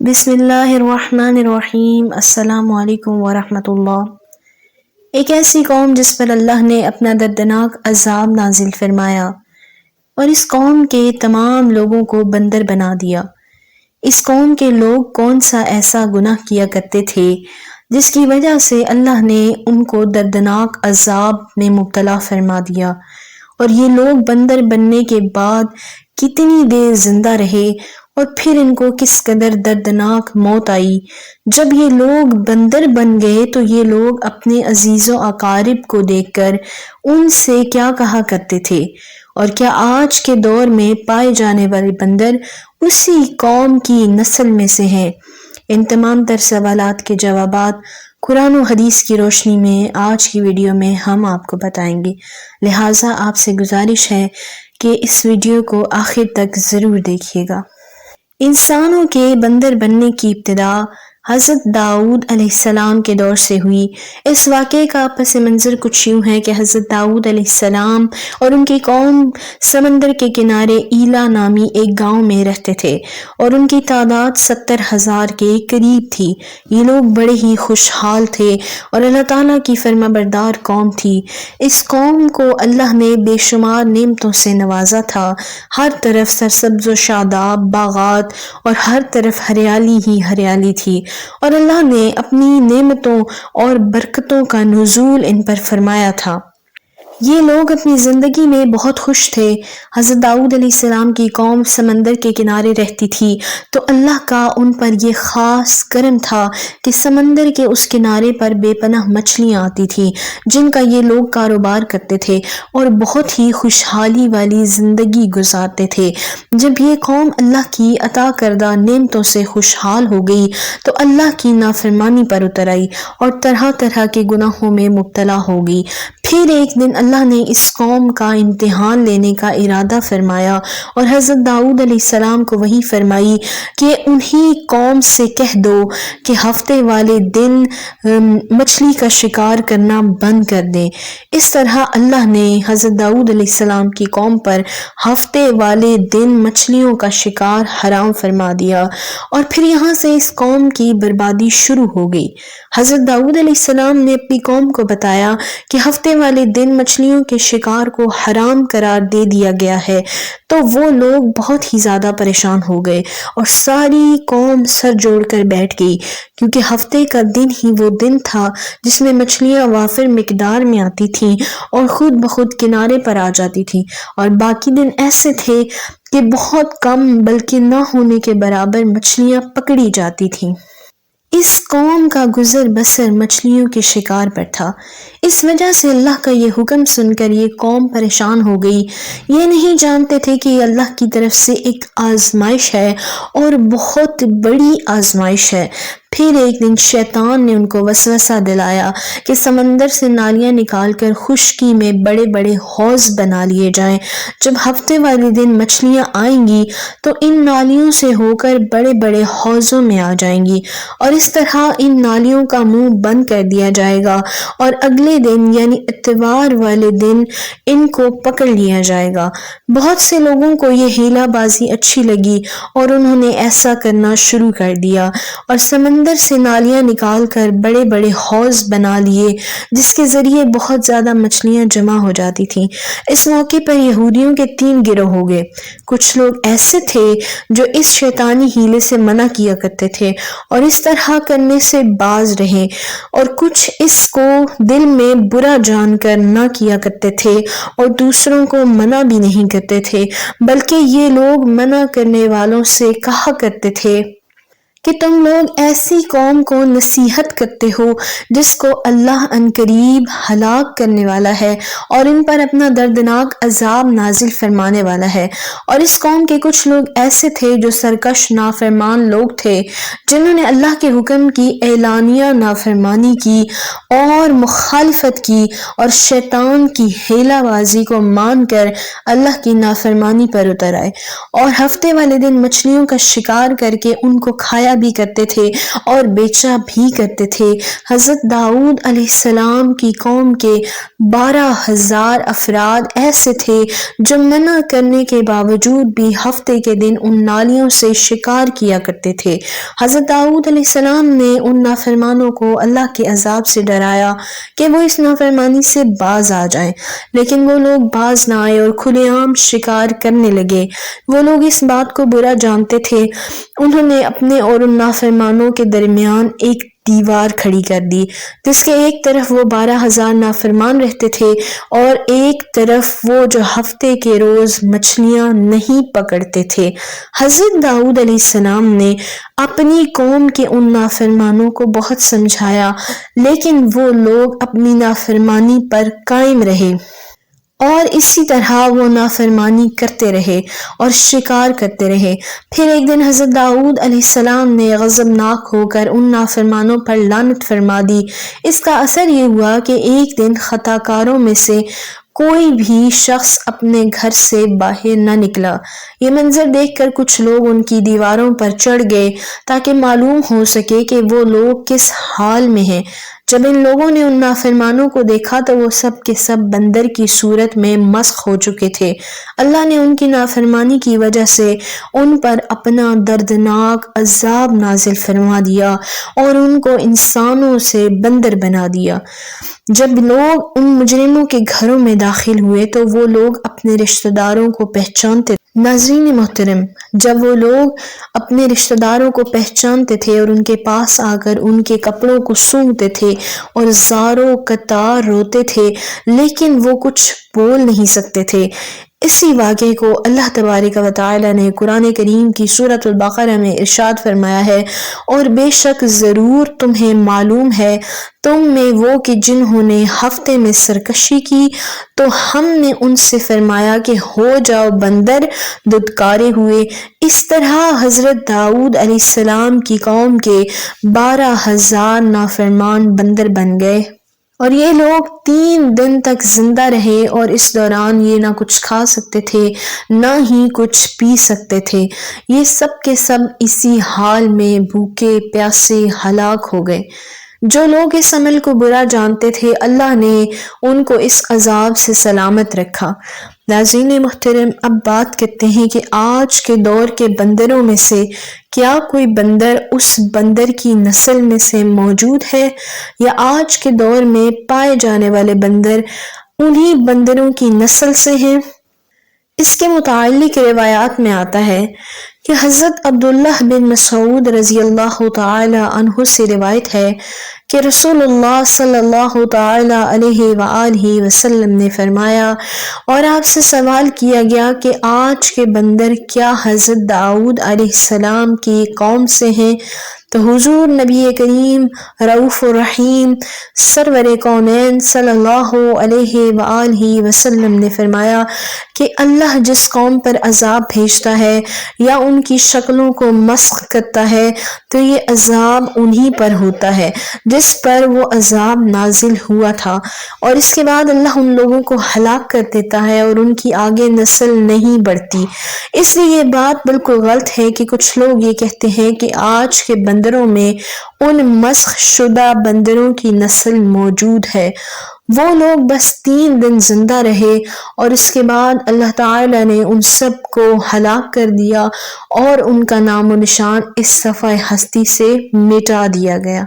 بسم اللہ الرحمن الرحیم۔ السلام علیکم ورحمۃ اللہ۔ ایک ایسی قوم جس پر اللہ نے اپنا دردناک عذاب نازل فرمایا اور اس قوم کے تمام لوگوں کو بندر بنا دیا۔ اس قوم کے لوگ کون سا ایسا گناہ کیا کرتے تھے جس کی وجہ سے اللہ نے ان کو دردناک عذاب میں مبتلا فرما دیا، اور یہ لوگ بندر بننے کے بعد کتنی دیر زندہ رہے اور پھر ان کو کس قدر دردناک موت آئی۔ جب یہ لوگ بندر بن گئے تو یہ لوگ اپنے عزیز و اقارب کو دیکھ کر ان سے کیا کہا کرتے تھے، اور کیا آج کے دور میں پائے جانے والے بندر اسی قوم کی نسل میں سے ہیں؟ ان تمام تر سوالات کے جوابات قرآن و حدیث کی روشنی میں آج کی ویڈیو میں ہم آپ کو بتائیں گے، لہٰذا آپ سے گزارش ہے کہ اس ویڈیو کو آخر تک ضرور دیکھیے گا۔ انسانوں کے بندر بننے کی ابتدا حضرت داؤد علیہ السلام کے دور سے ہوئی۔ اس واقعے کا پس منظر کچھ یوں ہے کہ حضرت داؤد علیہ السلام اور ان کی قوم سمندر کے کنارے ایلا نامی ایک گاؤں میں رہتے تھے، اور ان کی تعداد 70,000 کے قریب تھی۔ یہ لوگ بڑے ہی خوشحال تھے اور اللہ تعالیٰ کی فرما بردار قوم تھی۔ اس قوم کو اللہ نے بے شمار نعمتوں سے نوازا تھا۔ ہر طرف سرسبز و شاداب باغات اور ہر طرف ہریالی ہی ہریالی تھی، اور اللہ نے اپنی نعمتوں اور برکتوں کا نزول ان پر فرمایا تھا۔ یہ لوگ اپنی زندگی میں بہت خوش تھے۔ حضرت داؤد علیہ السلام کی قوم سمندر کے کنارے رہتی تھی، تو اللہ کا ان پر یہ خاص کرم تھا کہ سمندر کے اس کنارے پر بے پناہ مچھلیاں آتی تھیں جن کا یہ لوگ کاروبار کرتے تھے اور بہت ہی خوشحالی والی زندگی گزارتے تھے۔ جب یہ قوم اللہ کی عطا کردہ نعمتوں سے خوشحال ہو گئی تو اللہ کی نافرمانی پر اتر آئی اور طرح طرح کے گناہوں میں مبتلا ہو گئی۔ پھر ایک دن اللہ نے اس قوم کا امتحان لینے کا ارادہ فرمایا اور حضرت داؤد علیہ السلام کو وحی فرمائی کہ انہی قوم سے کہہ دو کہ ہفتے والے دن مچھلی کا شکار کرنا بند کر دیں۔ اس طرح اللہ نے حضرت داؤد علیہ السلام کی قوم پر ہفتے والے دن مچھلیوں کا شکار حرام فرما دیا، اور پھر یہاں سے اس قوم کی بربادی شروع ہو گئی۔ حضرت داؤد علیہ السلام نے اپنی قوم کو بتایا کہ ہفتے والے دن مچھلیوں کے شکار کو حرام قرار دے دیا گیا ہے، تو وہ لوگ بہت ہی زیادہ پریشان ہو گئے اور ساری قوم سر جوڑ کر بیٹھ گئی، کیونکہ ہفتے کا دن ہی وہ دن تھا جس میں مچھلیاں وافر مقدار میں آتی تھیں اور خود بخود کنارے پر آ جاتی تھیں، اور باقی دن ایسے تھے کہ بہت کم بلکہ نہ ہونے کے برابر مچھلیاں پکڑی جاتی تھیں۔ اس قوم کا گزر بسر مچھلیوں کے شکار پر تھا۔ اس وجہ سے اللہ کا یہ حکم سن کر یہ قوم پریشان ہو گئی۔ یہ نہیں جانتے تھے کہ یہ اللہ کی طرف سے ایک آزمائش ہے اور بہت بڑی آزمائش ہے۔ پھر ایک دن شیطان نے ان کو وسوسہ دلایا کہ سمندر سے نالیاں نکال کر خشکی میں بڑے بڑے حوض بنا لیے جائیں۔ جب ہفتے والے دن مچھلیاں آئیں گی تو ان نالیوں سے ہو کر بڑے بڑے حوضوں میں آ جائیں گی، اور اس طرح ان نالیوں کا منہ بند کر دیا جائے گا، اور اگلے دن یعنی اتوار والے دن ان کو پکڑ لیا جائے گا۔ بہت سے لوگوں کو یہ ہیلا بازی اچھی لگی اور انہوں نے ایسا کرنا شروع کر دیا اور سمندر سے نالیاں نکال کر بڑے بڑے حوض بنا لیے، جس کے ذریعے بہت زیادہ مچھلیاں جمع ہو جاتی تھیں۔ اس موقع پر یہودیوں کے 3 گروہ ہو گئے۔ کچھ لوگ ایسے تھے جو اس شیطانی ہیلے سے منع کیا کرتے تھے اور اس طرح کرنے سے باز رہے، اور کچھ اس کو دل میں برا جان کر نہ کیا کرتے تھے اور دوسروں کو منع بھی نہیں کرتے تھے، بلکہ یہ لوگ منع کرنے والوں سے کہا کرتے تھے کہ تم لوگ ایسی قوم کو نصیحت کرتے ہو جس کو اللہ عنقریب ہلاک کرنے والا ہے اور ان پر اپنا دردناک عذاب نازل فرمانے والا ہے۔ اور اس قوم کے کچھ لوگ ایسے تھے جو سرکش نافرمان لوگ تھے، جنہوں نے اللہ کے حکم کی اعلانیہ نافرمانی کی اور مخالفت کی اور شیطان کی ہیلا بازی کو مان کر اللہ کی نافرمانی پر اتر آئے، اور ہفتے والے دن مچھلیوں کا شکار کر کے ان کو کھایا کھایا بھی کرتے تھے اور بیچا بھی کرتے تھے۔ حضرت داؤد علیہ السلام کی قوم کے 12,000 افراد ایسے تھے جو منع کرنے کے باوجود بھی ہفتے کے دن ان نالیوں سے شکار کیا کرتے تھے۔ حضرت داؤد علیہ السلام نے ان نافرمانوں کو اللہ کے عذاب سے ڈرایا کہ وہ اس نافرمانی سے باز آ جائیں، لیکن وہ لوگ باز نہ آئے اور کھلے عام شکار کرنے لگے۔ وہ لوگ اس بات کو برا جانتے تھے، انہوں نے اپنے اور ان نافرمانوں کے درمیان ایک دیوار کھڑی کر دی جس کے ایک طرف وہ 12,000 نافرمان رہتے تھے اور ایک طرف وہ جو ہفتے کے روز مچھلیاں نہیں پکڑتے تھے۔ حضرت داؤد علیہ السلام نے اپنی قوم کے ان نافرمانوں کو بہت سمجھایا، لیکن وہ لوگ اپنی نافرمانی پر قائم رہے اور اسی طرح وہ نافرمانی کرتے رہے اور شکار کرتے رہے۔ پھر ایک دن حضرت داؤد علیہ السلام نے غضبناک ہو کر ان نافرمانوں پر لعنت فرما دی۔ اس کا اثر یہ ہوا کہ ایک دن خطا کاروں میں سے کوئی بھی شخص اپنے گھر سے باہر نہ نکلا۔ یہ منظر دیکھ کر کچھ لوگ ان کی دیواروں پر چڑھ گئے تاکہ معلوم ہو سکے کہ وہ لوگ کس حال میں ہیں۔ جب ان لوگوں نے ان نافرمانوں کو دیکھا تو وہ سب کے سب بندر کی صورت میں مسخ ہو چکے تھے۔ اللہ نے ان کی نافرمانی کی وجہ سے ان پر اپنا دردناک عذاب نازل فرما دیا اور ان کو انسانوں سے بندر بنا دیا۔ جب لوگ ان مجرموں کے گھروں میں داخل ہوئے تو وہ لوگ اپنے رشتہ داروں کو پہچانتے تھے۔ ناظرین محترم، جب وہ لوگ اپنے رشتہ داروں کو پہچانتے تھے اور ان کے پاس آ کر ان کے کپڑوں کو سونگھتے تھے اور زاروں قطار روتے تھے، لیکن وہ کچھ بول نہیں سکتے تھے۔ اسی واقعے کو اللہ تبارک و تعالی نے قرآن کریم کی سورۃ البقرہ میں ارشاد فرمایا ہے، اور بے شک ضرور تمہیں معلوم ہے تم میں وہ کہ جنہوں نے ہفتے میں سرکشی کی تو ہم نے ان سے فرمایا کہ ہو جاؤ بندر ددکارے ہوئے۔ اس طرح حضرت داؤد علیہ السلام کی قوم کے 12,000 نافرمان بندر بن گئے، اور یہ لوگ 3 دن تک زندہ رہے، اور اس دوران یہ نہ کچھ کھا سکتے تھے نہ ہی کچھ پی سکتے تھے۔ یہ سب کے سب اسی حال میں بھوکے پیاسے ہلاک ہو گئے۔ جو لوگ اس عمل کو برا جانتے تھے، اللہ نے ان کو اس عذاب سے سلامت رکھا۔ ناظرین محترم، اب بات کرتے ہیں کہ آج کے دور کے بندروں میں سے کیا کوئی بندر اس بندر کی نسل میں سے موجود ہے، یا آج کے دور میں پائے جانے والے بندر انہی بندروں کی نسل سے ہیں؟ اس کے متعلق روایات میں آتا ہے کہ حضرت عبداللہ بن مسعود رضی اللہ تعالی عنہ سے روایت ہے کہ رسول اللہ صلی اللہ تعالی علیہ وآلہ وسلم نے فرمایا، اور آپ سے سوال کیا گیا کہ آج کے بندر کیا حضرت داؤد علیہ السلام کی قوم سے ہیں؟ تو حضور نبی کریم رؤوف الرحیم سرور کونین صلی اللہ علیہ وآلہ وسلم نے فرمایا کہ اللہ جس قوم پر عذاب بھیجتا ہے یا ان کی شکلوں کو مسخ کرتا ہے تو یہ عذاب انہی پر ہوتا ہے جس پر وہ عذاب نازل ہوا تھا، اور اس کے بعد اللہ ان لوگوں کو ہلاک کر دیتا ہے اور ان کی آگے نسل نہیں بڑھتی۔ اس لیے یہ بات بالکل غلط ہے کہ کچھ لوگ یہ کہتے ہیں کہ آج کے بندروں میں ان مسخ شدہ بندروں کی نسل موجود ہے۔ وہ لوگ بس 3 دن زندہ رہے اور اس کے بعد اللہ تعالی نے ان سب کو ہلاک کر دیا اور ان کا نام و نشان اس صفحہ ہستی سے مٹا دیا گیا۔